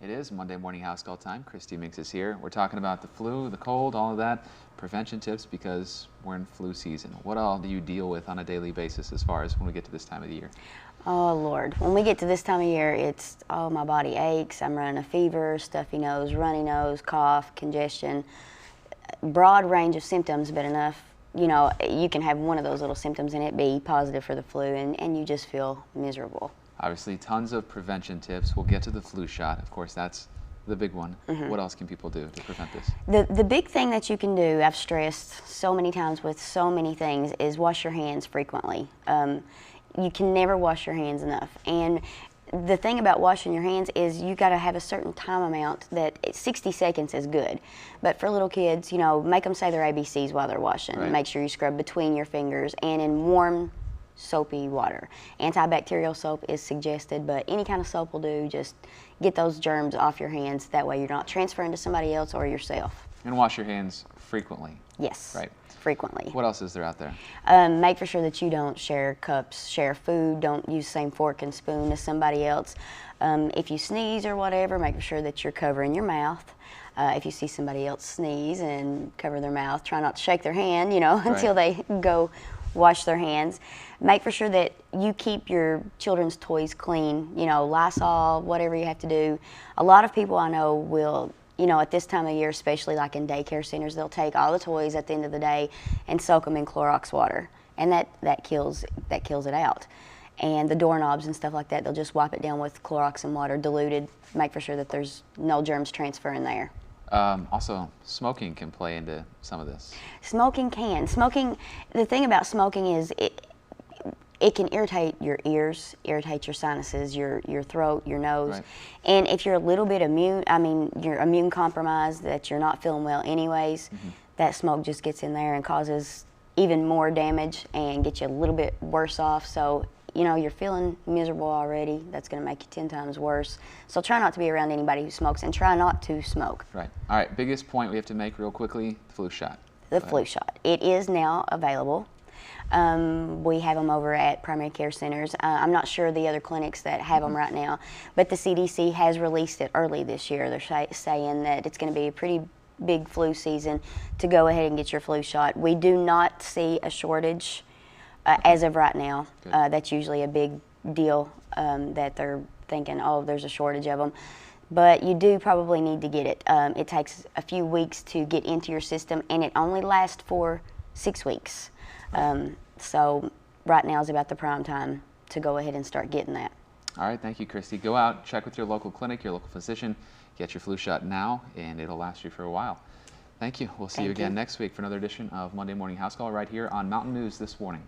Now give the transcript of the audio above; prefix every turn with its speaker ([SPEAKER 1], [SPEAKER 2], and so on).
[SPEAKER 1] It is Monday morning house call time. Christy Minks is here. We're talking about the flu, the cold, all of that, prevention tips because we're in flu season. What all do you deal with on a daily basis as far as when we get to this time of the year?
[SPEAKER 2] Oh, Lord. When we get to this time of year, it's, oh, my body aches. I'm running a fever, stuffy nose, runny nose, cough, congestion. Broad range of symptoms, but enough, you know, you can have one of those little symptoms and it be positive for the flu, and you just feel miserable.
[SPEAKER 1] Obviously, tons of prevention tips. We'll get to the flu shot. Of course, that's the big one. What else can people do to prevent this?
[SPEAKER 2] The big thing that you can do, I've stressed so many times with so many things, is wash your hands frequently. You can never wash your hands enough. And the thing about washing your hands is you got to have a certain time amount that 60 seconds is good. But for little kids, you know, make them say their ABCs while they're washing.
[SPEAKER 1] Right.
[SPEAKER 2] Make sure you scrub between your fingers and in warm, soapy water. Antibacterial soap is suggested, but any kind of soap will do. Just get those germs off your hands. That way you're not transferring to somebody else or yourself.
[SPEAKER 1] And wash your hands frequently.
[SPEAKER 2] Yes.
[SPEAKER 1] Right.
[SPEAKER 2] Frequently.
[SPEAKER 1] What else is there out there?
[SPEAKER 2] Make for sure that you don't share cups, share food, don't use the same fork and spoon as somebody else. If you sneeze or whatever, make sure that you're covering your mouth. If you see somebody else sneeze and cover their mouth, try not to shake their hand, you know, until they go wash their hands. Make for sure that you keep your children's toys clean, you know, Lysol, whatever you have to do. A lot of people I know will, you know, at this time of year, especially like in daycare centers, they'll take all the toys at the end of the day and soak them in Clorox water, and that kills it out. And the doorknobs and stuff like that, they'll just wipe it down with Clorox and water diluted. Make for sure that there's no germs transferring there.
[SPEAKER 1] Also, smoking can play into some of this.
[SPEAKER 2] Smoking can. Smoking. The thing about smoking is it can irritate your ears, irritate your sinuses, your throat, your nose.
[SPEAKER 1] Right.
[SPEAKER 2] And if you're a little bit you're immune compromised, that you're not feeling well anyways, that smoke just gets in there and causes even more damage and gets you a little bit worse off. So, you know, you're feeling miserable already. That's going to make you 10 times worse. So try not to be around anybody who smokes, and try not to smoke.
[SPEAKER 1] Right. All right, biggest point we have to make real quickly, the flu shot.
[SPEAKER 2] The flu shot. It is now available. We have them over at primary care centers. I'm not sure the other clinics that have them right now, but the CDC has released it early this year. They're saying that it's going to be a pretty big flu season to go ahead and get your flu shot. We do not see a shortage as of right now. That's usually a big deal that they're thinking, oh, there's a shortage of them. But you do probably need to get it. It takes a few weeks to get into your system, and it only lasts for 6 weeks. So right now is about the prime time to go ahead and start getting that.
[SPEAKER 1] All right, thank you, Christy. Go out, check with your local clinic, your local physician, get your flu shot now, and it'll last you for a while. Thank you. We'll see you again next week for another edition of Monday Morning House Call right here on Mountain News This Morning.